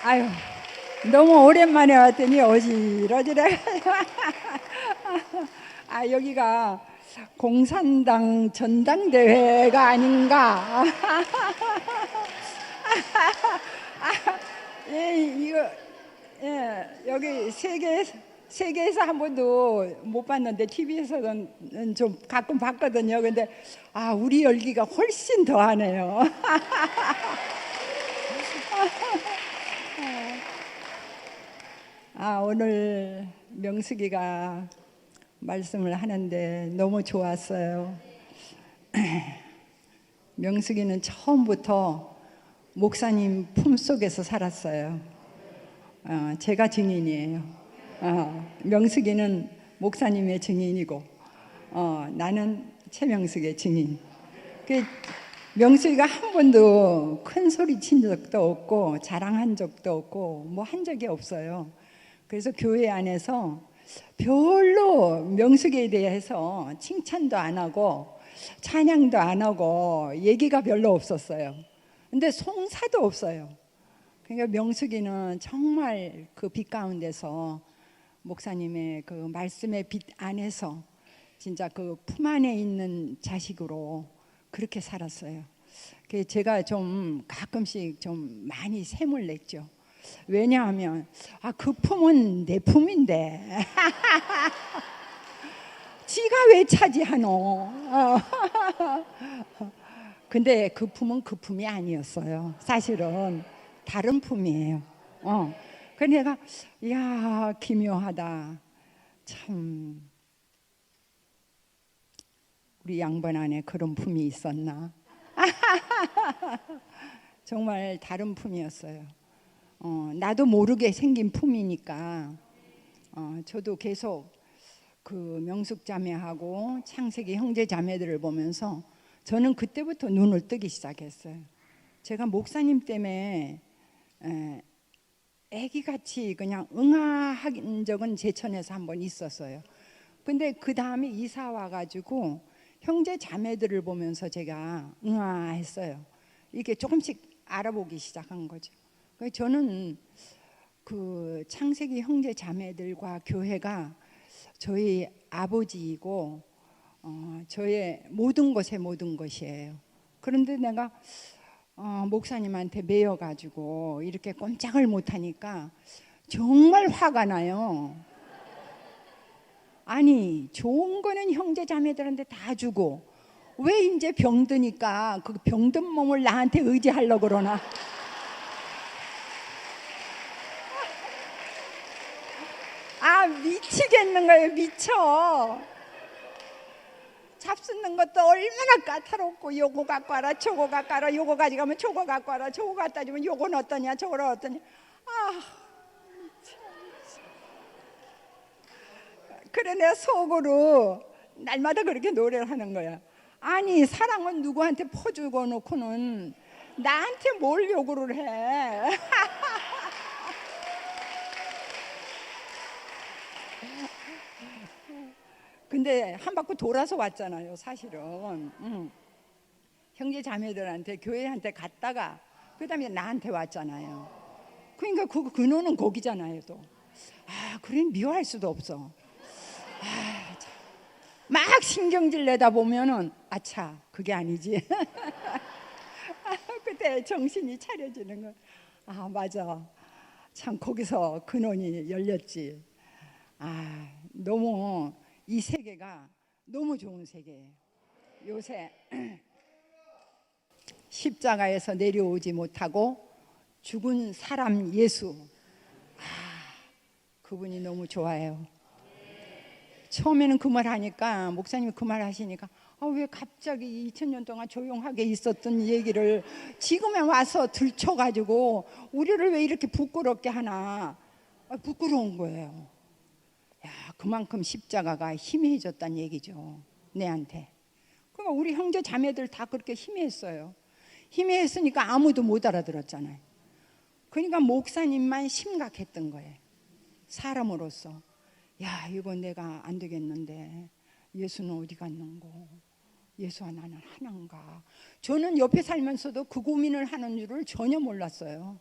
아유, 너무 오랜만에 왔더니 어지러지래. 아, 여기가 공산당 전당대회가 아닌가? 예, 이거, 예, 여기 세계에서 한 번도 못 봤는데 TV에서는 좀 가끔 봤거든요. 근데 우리 열기가 훨씬 더하네요. 오늘 명숙이가 말씀을 하는데 너무 좋았어요. 명숙이는 처음부터 목사님 품속에서 살았어요. 제가 증인이에요. 명숙이는 목사님의 증인이고, 나는 최명숙의 증인. 명숙이가 한 번도 큰 소리 친 적도 없고 자랑한 적도 없고 뭐 한 적이 없어요. 그래서 교회 안에서 별로 명숙이에 대해서 칭찬도 안 하고 찬양도 안 하고 얘기가 별로 없었어요. 근데 송사도 없어요. 그러니까 명숙이는 정말 그 빛 가운데서 목사님의 그 말씀의 빛 안에서 진짜 그 품 안에 있는 자식으로 그렇게 살았어요. 제가 좀 가끔씩 좀 많이 샘을 냈죠. 왜냐하면 그 품은 내 품인데 지가 왜 차지하노? 근데 그 품은 그 품이 아니었어요. 사실은 다른 품이에요. 그래서 내가 이야 기묘하다. 참 우리 양반 안에 그런 품이 있었나? 정말 다른 품이었어요. 나도 모르게 생긴 품이니까 저도 계속 그 명숙 자매하고 창세기 형제 자매들을 보면서 저는 그때부터 눈을 뜨기 시작했어요. 제가 목사님 때문에 애기같이 그냥 응아한 적은 제천에서 한번 있었어요. 근데 그 다음에 이사 와가지고 형제 자매들을 보면서 제가 응아했어요. 이게 조금씩 알아보기 시작한 거죠. 저는 그 창세기 형제 자매들과 교회가 저희 아버지이고 저의 모든 것의 모든 것이에요. 그런데 내가 목사님한테 매여가지고 이렇게 꼼짝을 못하니까 정말 화가 나요. 아니 좋은 거는 형제 자매들한테 다 주고 왜 이제 병드니까 그 병든 몸을 나한테 의지하려고 그러나. 미치겠는 거예요. 미쳐. 잡수는 것도 얼마나 까다롭고 요거 갖고 와라 저거 갖고 와라 요거 가져가면 저거 갖고 와라 저거 갖다 주면 요건 어떠냐 저거는 어떠냐. 미쳐. 그래 내가 속으로 날마다 그렇게 노래를 하는 거야. 아니 사랑은 누구한테 퍼주고 놓고는 나한테 뭘 요구를 해. 근데 한 바퀴 돌아서 왔잖아요 사실은. 형제 자매들한테 교회한테 갔다가 그 다음에 나한테 왔잖아요. 그러니까 그 근원은 거기잖아요 또. 그래 미워할 수도 없어. 막 신경질 내다 보면은 아차 그게 아니지. 그때 정신이 차려지는 거. 맞아. 참 거기서 근원이 열렸지. 너무 이 세계가 너무 좋은 세계예요. 요새 십자가에서 내려오지 못하고 죽은 사람 예수. 그분이 너무 좋아요. 처음에는 그 말 하니까 목사님이 그 말 하시니까 왜 갑자기 2000년 동안 조용하게 있었던 얘기를 지금에 와서 들춰가지고 우리를 왜 이렇게 부끄럽게 하나. 부끄러운 거예요. 그만큼 십자가가 희미해졌다는 얘기죠. 내한테. 그러니까 우리 형제 자매들 다 그렇게 희미했어요. 희미했으니까 아무도 못 알아들었잖아요. 그러니까 목사님만 심각했던 거예요. 사람으로서 이건 내가 안 되겠는데 예수는 어디 갔는고, 예수와 나는 하나인가. 저는 옆에 살면서도 그 고민을 하는 줄을 전혀 몰랐어요.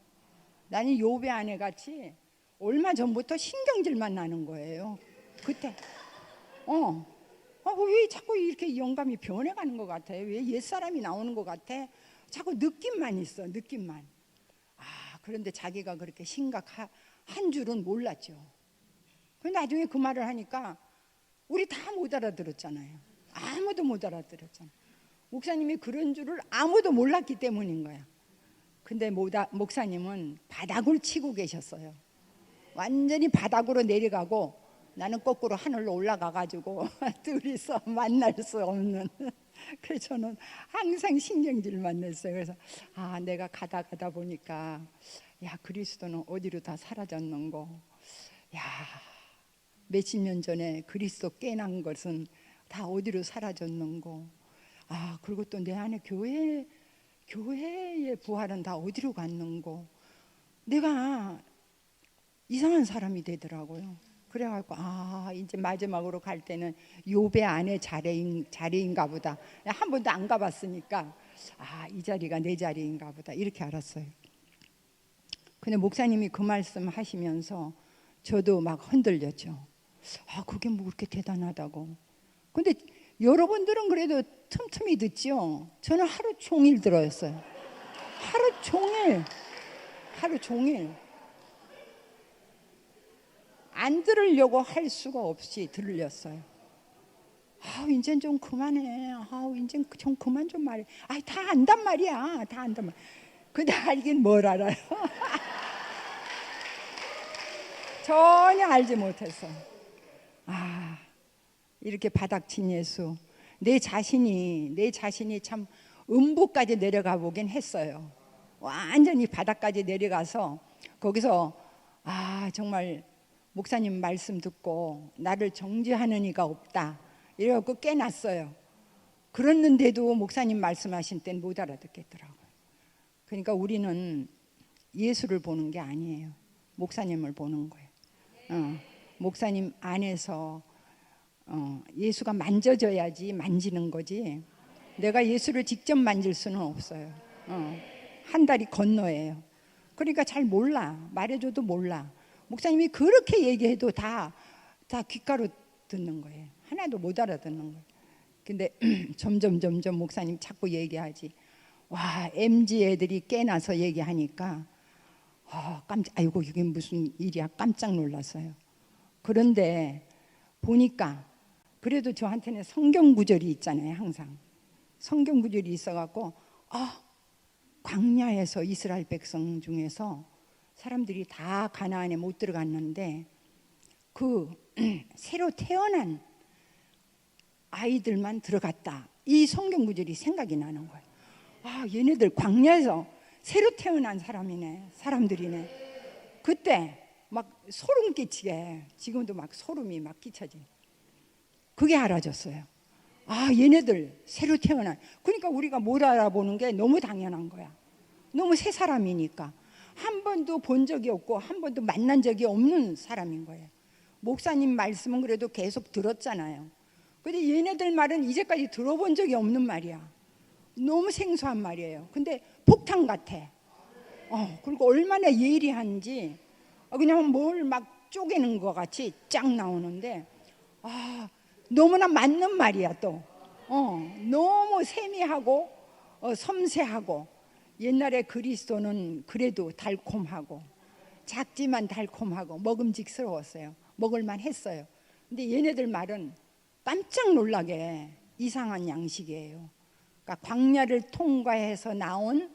나는 요배 아내 같이 얼마 전부터 신경질만 나는 거예요. 그때 왜 자꾸 이렇게 영감이 변해가는 것 같아? 왜 옛사람이 나오는 것 같아? 자꾸 느낌만 있어, 느낌만. 그런데 자기가 그렇게 심각한 줄은 몰랐죠. 근데 나중에 그 말을 하니까 우리 다 못 알아들었잖아요. 아무도 못 알아들었잖아요. 목사님이 그런 줄을 아무도 몰랐기 때문인 거야. 근데 목사님은 바닥을 치고 계셨어요. 완전히 바닥으로 내려가고 나는 거꾸로 하늘로 올라가가지고 둘이서 만날 수 없는. 그래서 저는 항상 신경질만 냈어요. 그래서 내가 가다 보니까 야, 그리스도는 어디로 다 사라졌는고. 야, 몇십 년 전에 그리스도 깨난 것은 다 어디로 사라졌는고. 그리고 또 내 안에 교회의 부활은 다 어디로 갔는고. 내가 이상한 사람이 되더라고요. 그래갖고 이제 마지막으로 갈 때는 요배 안에 자리인가 보다. 한 번도 안 가봤으니까 이 자리가 내 자리인가 보다 이렇게 알았어요. 근데 목사님이 그 말씀 하시면서 저도 막 흔들렸죠. 그게 뭐 그렇게 대단하다고. 근데 여러분들은 그래도 틈틈이 듣죠. 저는 하루 종일 들었어요. 하루 종일 안 들으려고 할 수가 없이 들렸어요. 이젠 좀 그만해. 이젠 좀 그만 좀 말해. 다 안단 말이야. 다 안단 말. 근데 알긴 뭘 알아요. 전혀 알지 못했어. 이렇게 바닥친 예수. 내 자신이 참 음부까지 내려가 보긴 했어요. 완전히 바닥까지 내려가서 거기서 정말 목사님 말씀 듣고 나를 정죄하는 이가 없다 이래갖고 깨났어요. 그랬는데도 목사님 말씀하신 땐 못 알아듣겠더라고요. 그러니까 우리는 예수를 보는 게 아니에요. 목사님을 보는 거예요. 목사님 안에서 예수가 만져져야지 만지는 거지. 내가 예수를 직접 만질 수는 없어요. 한 다리 건너예요. 그러니까 잘 몰라. 말해줘도 몰라. 목사님이 그렇게 얘기해도 다 귓가로 듣는 거예요. 하나도 못 알아듣는 거예요. 근데 점점 목사님 자꾸 얘기하지. MZ 애들이 깨나서 얘기하니까 아이고 이게 무슨 일이야 깜짝 놀랐어요. 그런데 보니까 그래도 저한테는 성경 구절이 있잖아요. 항상 성경 구절이 있어갖고 광야에서 이스라엘 백성 중에서 사람들이 다 가나안에 못 들어갔는데 그 새로 태어난 아이들만 들어갔다. 이 성경 구절이 생각이 나는 거예요. 얘네들 광야에서 새로 태어난 사람들이네. 그때 막 소름 끼치게 지금도 막 소름이 막 끼쳐지. 그게 알아졌어요. 얘네들 새로 태어난. 그러니까 우리가 못 알아보는 게 너무 당연한 거야. 너무 새 사람이니까. 한 번도 본 적이 없고 한 번도 만난 적이 없는 사람인 거예요. 목사님 말씀은 그래도 계속 들었잖아요. 근데 얘네들 말은 이제까지 들어본 적이 없는 말이야. 너무 생소한 말이에요. 근데 폭탄 같아. 그리고 얼마나 예리한지 그냥 뭘 막 쪼개는 것 같이 쫙 나오는데 너무나 맞는 말이야 또. 너무 세미하고 섬세하고. 옛날에 그리스도는 그래도 달콤하고 작지만 달콤하고 먹음직스러웠어요. 먹을만 했어요. 근데 얘네들 말은 깜짝 놀라게 이상한 양식이에요. 그러니까 광야를 통과해서 나온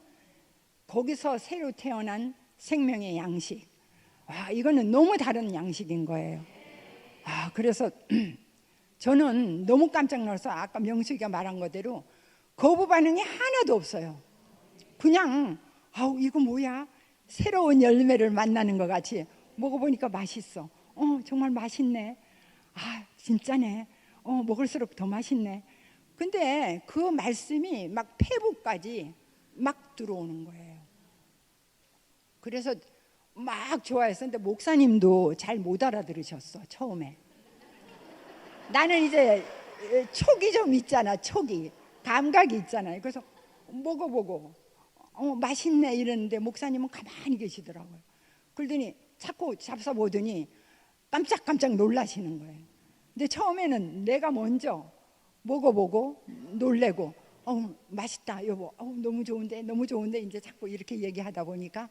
거기서 새로 태어난 생명의 양식. 이거는 너무 다른 양식인 거예요. 그래서 저는 너무 깜짝 놀라서 아까 명숙이가 말한 거대로 거부 반응이 하나도 없어요. 그냥 이거 뭐야? 새로운 열매를 만나는 것 같이 먹어보니까 맛있어. 정말 맛있네. 진짜네. 먹을수록 더 맛있네. 근데 그 말씀이 막 폐부까지 막 들어오는 거예요. 그래서 막 좋아했었는데 목사님도 잘 못 알아들으셨어 처음에. 나는 이제 촉이 좀 있잖아. 촉이 감각이 있잖아요. 그래서 먹어보고 맛있네 이러는데 목사님은 가만히 계시더라고요. 그러더니 자꾸 잡숴보더니 깜짝깜짝 놀라시는 거예요. 근데 처음에는 내가 먼저 먹어보고 놀래고 맛있다 여보, 너무 좋은데 너무 좋은데 이제 자꾸 이렇게 얘기하다 보니까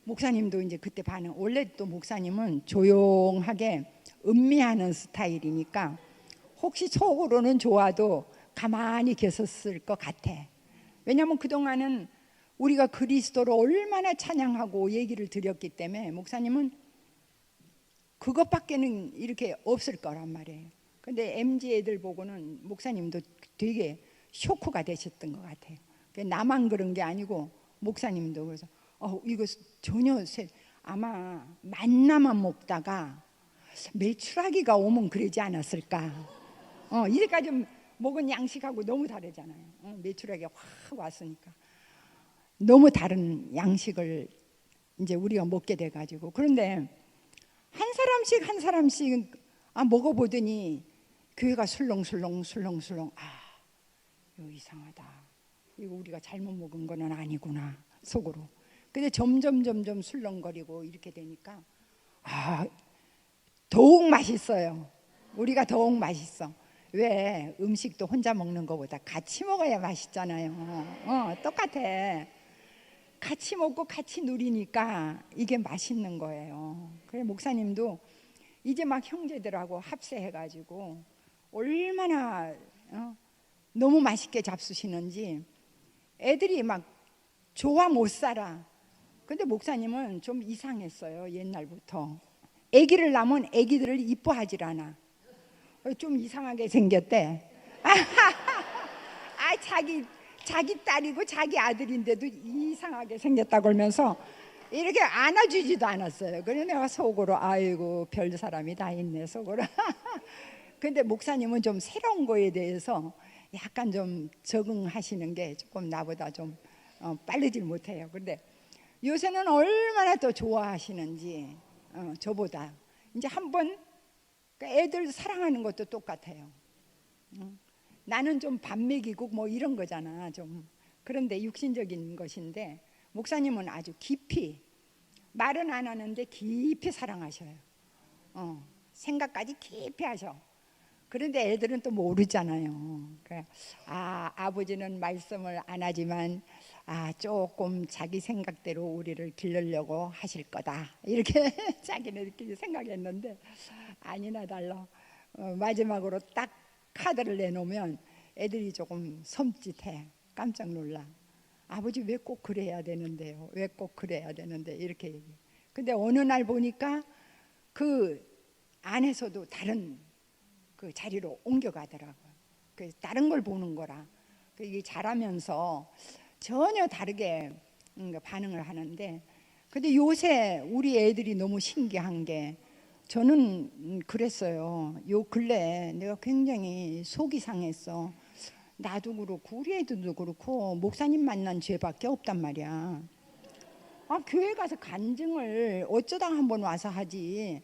목사님도 이제 그때 반응. 원래 또 목사님은 조용하게 음미하는 스타일이니까 혹시 속으로는 좋아도 가만히 계셨을 것 같아. 왜냐하면 그동안은 우리가 그리스도를 얼마나 찬양하고 얘기를 드렸기 때문에 목사님은 그것밖에는 이렇게 없을 거란 말이에요. 근데 MZ 애들 보고는 목사님도 되게 쇼크가 되셨던 것 같아요. 나만 그런 게 아니고 목사님도. 그래서 이거 전혀 아마 만나만 먹다가 메추라기가 오면 그러지 않았을까. 이제까지 먹은 양식하고 너무 다르잖아요. 메추라기가 확 왔으니까 너무 다른 양식을 이제 우리가 먹게 돼가지고. 그런데 한 사람씩 먹어보더니 교회가 술렁술렁 이거 이상하다. 이거 우리가 잘못 먹은 거는 아니구나 속으로. 근데 점점 술렁거리고 이렇게 되니까 더욱 맛있어요. 우리가 더욱 맛있어. 왜? 음식도 혼자 먹는 것보다 같이 먹어야 맛있잖아요. 똑같아. 같이 먹고 같이 누리니까 이게 맛있는 거예요. 그래 목사님도 이제 막 형제들하고 합세해가지고 얼마나 너무 맛있게 잡수시는지 애들이 막 좋아 못 살아. 근데 목사님은 좀 이상했어요. 옛날부터 애기를 낳으면 애기들을 이뻐하질 않아. 좀 이상하게 생겼대. 자기 딸이고 자기 아들인데도 이상하게 생겼다고 그러면서 이렇게 안아주지도 않았어요. 그래서 내가 속으로 아이고 별 사람이 다 있네 속으로. 근데 목사님은 좀 새로운 거에 대해서 약간 좀 적응하시는 게 조금 나보다 좀 빠르질 못해요. 근데 요새는 얼마나 더 좋아하시는지 저보다. 이제 한번 애들 사랑하는 것도 똑같아요. 나는 좀 밥 먹이고 뭐 이런 거잖아 좀. 그런데 육신적인 것인데 목사님은 아주 깊이, 말은 안 하는데 깊이 사랑하셔요. 생각까지 깊이 하셔. 그런데 애들은 또 모르잖아요. 아버지는 말씀을 안 하지만 조금 자기 생각대로 우리를 기르려고 하실 거다 이렇게 자기네들끼리 생각했는데 아니나 달라. 마지막으로 딱 카드를 내놓으면 애들이 조금 섬찟해. 깜짝 놀라. 아버지 왜 꼭 그래야 되는데요? 왜 꼭 그래야 되는데 이렇게 얘기해. 근데 어느 날 보니까 그 안에서도 다른 그 자리로 옮겨가더라고요. 그 다른 걸 보는 거라. 이게 자라면서 전혀 다르게 반응을 하는데, 근데 요새 우리 애들이 너무 신기한 게, 저는 그랬어요. 요 근래 내가 굉장히 속이 상했어. 나도 그렇고 우리 애들도 그렇고 목사님 만난 죄밖에 없단 말이야. 교회 가서 간증을 어쩌다 한번 와서 하지.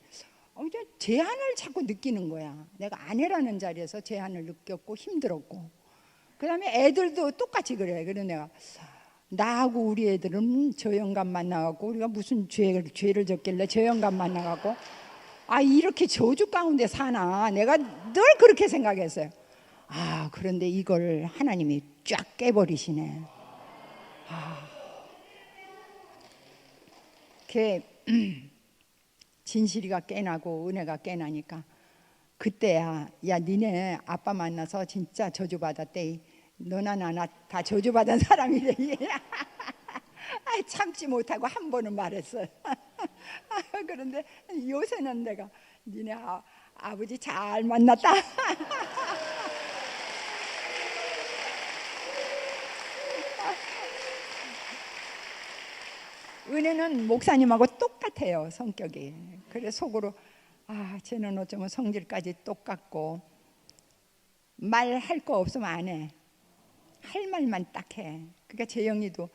이제 제한을 자꾸 느끼는 거야. 내가 아내라는 자리에서 제한을 느꼈고 힘들었고, 그 다음에 애들도 똑같이 그래. 그래서 내가 나하고 우리 애들은 저 영감 만나갖고 우리가 무슨 죄를 졌길래 저 영감 만나갖고 이렇게 저주 가운데 사나. 내가 늘 그렇게 생각했어요. 그런데 이걸 하나님이 쫙 깨버리시네. 진실이가 깨나고 은혜가 깨나니까 그때야, 야 니네 아빠 만나서 진짜 저주받았대. 너나 나나 다 저주받은 사람이래. 참지 못하고 한 번은 말했어요. 그런데 요새는 내가 니네 아버지 잘 만났다. 은혜는 목사님하고 똑같아요, 성격이. 그래 속으로 쟤는 어쩌면 성질까지 똑같고 말할 거 없으면 안 해. 할 말만 딱 해. 그러니까 재영이도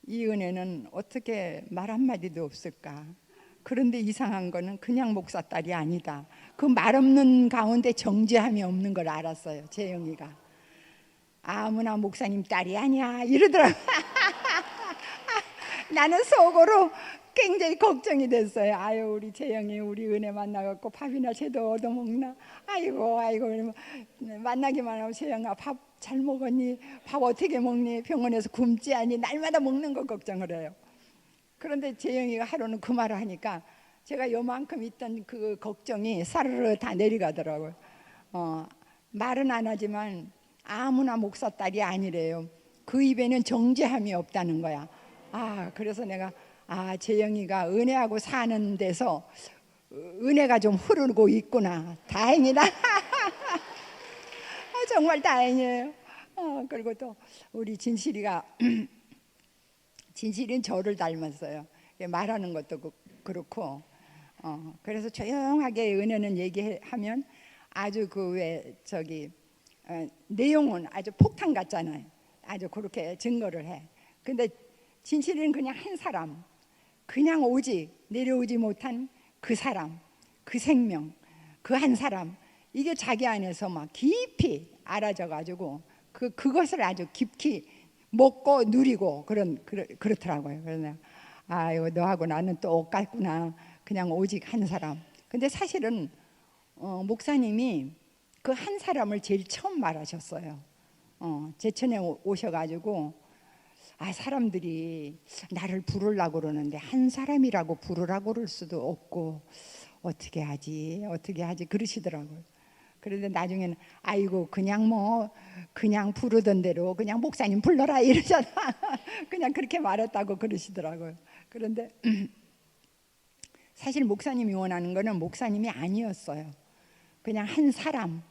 이 은혜는 어떻게 말 한마디도 없을까. 그런데 이상한 거는 그냥 목사 딸이 아니다. 그 말 없는 가운데 정죄함이 없는 걸 알았어요, 재영이가. 아무나 목사님 딸이 아니야 이러더라고. 나는 속으로 굉장히 걱정이 됐어요. 아유, 우리 재영이 우리 은혜 만나갖고 밥이나 제대로 얻어먹나? 아이고 아이고, 만나기만 하면 재영아 밥 잘 먹었니? 밥 어떻게 먹니? 병원에서 굶지 않니? 날마다 먹는 거 걱정을 해요. 그런데 재영이가 하루는 그 말을 하니까 제가 요만큼 있던 그 걱정이 사르르 다 내려가더라고요. 말은 안 하지만 아무나 목사 딸이 아니래요. 그 입에는 정죄함이 없다는 거야. 그래서 내가 재영이가 은혜하고 사는 데서 은혜가 좀 흐르고 있구나. 다행이다. 정말 다행이에요. 그리고 또 우리 진실이가 진실이는 저를 닮았어요. 말하는 것도 그렇고. 그래서 조용하게 은혜는 얘기하면 아주 내용은 아주 폭탄 같잖아요. 아주 그렇게 증거를 해. 근데 진실이는 그냥 한 사람, 그냥 오직 내려오지 못한 그 사람, 그 생명, 그 한 사람, 이게 자기 안에서 막 깊이 알아져 가지고 그것을 아주 깊이 먹고 누리고 그렇더라고요. 그래서 이거 너하고 나는 똑같구나. 그냥 오직 한 사람. 근데 사실은 목사님이 그 한 사람을 제일 처음 말하셨어요. 제천에 오셔가지고 사람들이 나를 부르려고 그러는데 한 사람이라고 부르라고 그럴 수도 없고 어떻게 하지 그러시더라고요. 그런데 나중에는 아이고 그냥 부르던 대로 그냥 목사님 불러라 이러잖아. 그냥 그렇게 말했다고 그러시더라고요. 그런데 사실 목사님이 원하는 거는 목사님이 아니었어요. 그냥 한 사람,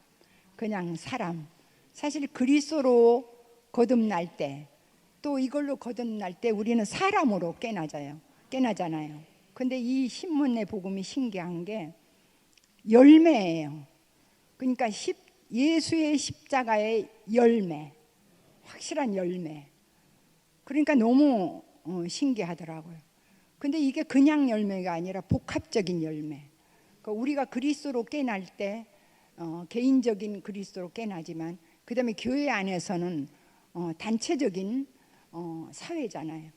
그냥 사람. 사실 그리스도로 거듭날 때, 또 이걸로 거듭날 때 우리는 사람으로 깨나잖아요. 근데 이 신문의 복음이 신기한 게 열매예요. 그러니까 예수의 십자가의 열매, 확실한 열매. 그러니까 너무 신기하더라고요. 근데 이게 그냥 열매가 아니라 복합적인 열매. 그러니까 우리가 그리스도로 깨날 때 개인적인 그리스도로 깨나지만 그 다음에 교회 안에서는 단체적인 사회잖아요.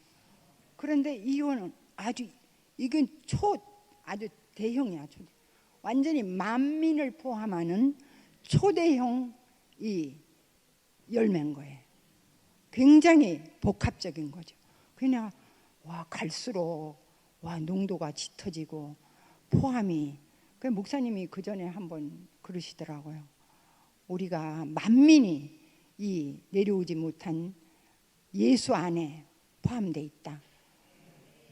그런데 이건 아주 대형이야. 완전히 만민을 포함하는 초대형 이 열매인 거예요. 굉장히 복합적인 거죠. 그냥 갈수록 농도가 짙어지고 포함이. 그 목사님이 그 전에 한번 그러시더라고요. 우리가 만민이 이 내려오지 못한 예수 안에 포함되어 있다.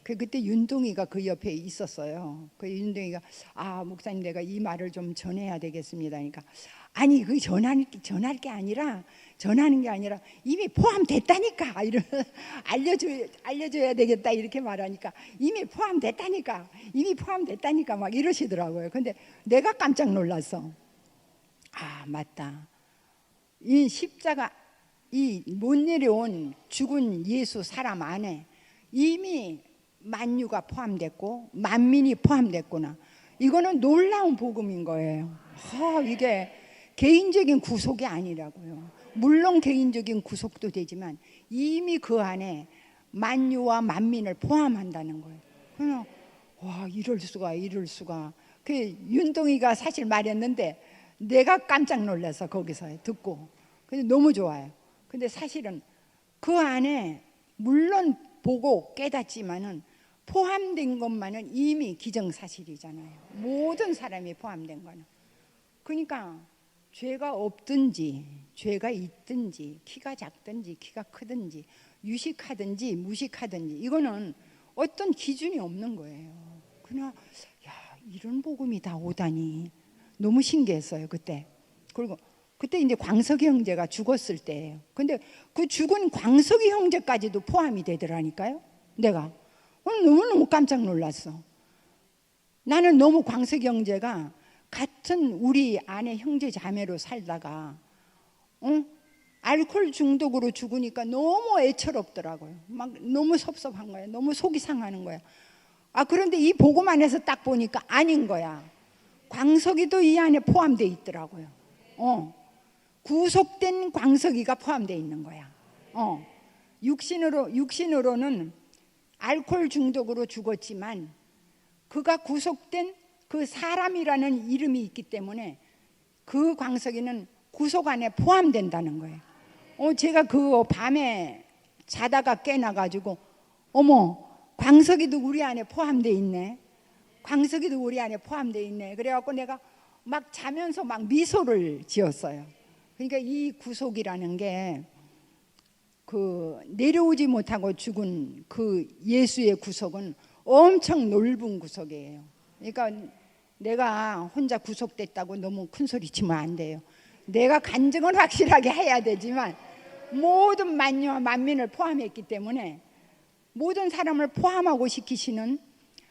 그때 윤동이가 그 옆에 있었어요. 그 윤동이가 목사님 내가 이 말을 좀 전해야 되겠습니다. 그러니까 아니 그 전하는 게 아니라 이미 포함됐다니까. 이러 알려줘야 되겠다 이렇게 말하니까 이미 포함됐다니까 막 이러시더라고요. 근데 내가 깜짝 놀랐어. 맞다. 이 십자가 이 못 내려온 죽은 예수 사람 안에 이미 만유가 포함됐고 만민이 포함됐구나. 이거는 놀라운 복음인 거예요. 이게 개인적인 구속이 아니라고요. 물론 개인적인 구속도 되지만 이미 그 안에 만유와 만민을 포함한다는 거예요. 그냥 이럴 수가. 그 윤동이가 사실 말했는데 내가 깜짝 놀라서 거기서 듣고. 근데 너무 좋아요. 근데 사실은 그 안에 물론 보고 깨닫지만은 포함된 것만은 이미 기정사실이잖아요. 모든 사람이 포함된 거는. 그러니까 죄가 없든지 죄가 있든지 키가 작든지 키가 크든지 유식하든지 무식하든지 이거는 어떤 기준이 없는 거예요. 그냥 이런 복음이 다 오다니 너무 신기했어요 그때. 그리고 그때 이제 광석이 형제가 죽었을 때예요. 근데 그 죽은 광석이 형제까지도 포함이 되더라니까요. 내가 너무너무 깜짝 놀랐어. 나는 너무 광석이 형제가 같은 우리 아내 형제 자매로 살다가 알코올 중독으로 죽으니까 너무 애처롭더라고요. 막 너무 섭섭한 거야. 너무 속이 상하는 거야. 그런데 이 복음 안에서 딱 보니까 아닌 거야. 광석이도 이 안에 포함되어 있더라고요. 구속된 광석이가 포함되어 있는 거야. 육신으로는 알코올 중독으로 죽었지만 그가 구속된 그 사람이라는 이름이 있기 때문에 그 광석이는 구속 안에 포함된다는 거예요. 제가 그 밤에 자다가 깨나가지고 어머, 광석이도 우리 안에 포함돼 있네. 광석이도 우리 안에 포함돼 있네. 그래갖고 내가 막 자면서 막 미소를 지었어요. 그러니까 이 구속이라는 게 그 내려오지 못하고 죽은 그 예수의 구속은 엄청 넓은 구속이에요. 그러니까 내가 혼자 구속됐다고 너무 큰 소리 치면 안 돼요. 내가 간증은 확실하게 해야 되지만 모든 만유와 만민을 포함했기 때문에 모든 사람을 포함하고 시키시는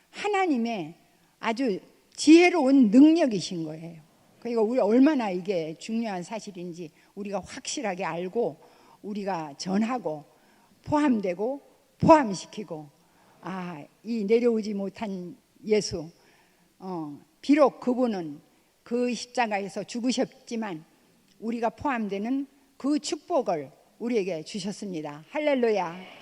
하나님의 아주 지혜로운 능력이신 거예요. 그러니까 우리 얼마나 이게 중요한 사실인지 우리가 확실하게 알고 우리가 전하고 포함되고 포함시키고 이 내려오지 못한 예수 비록 그분은 그 십자가에서 죽으셨지만 우리가 포함되는 그 축복을 우리에게 주셨습니다. 할렐루야.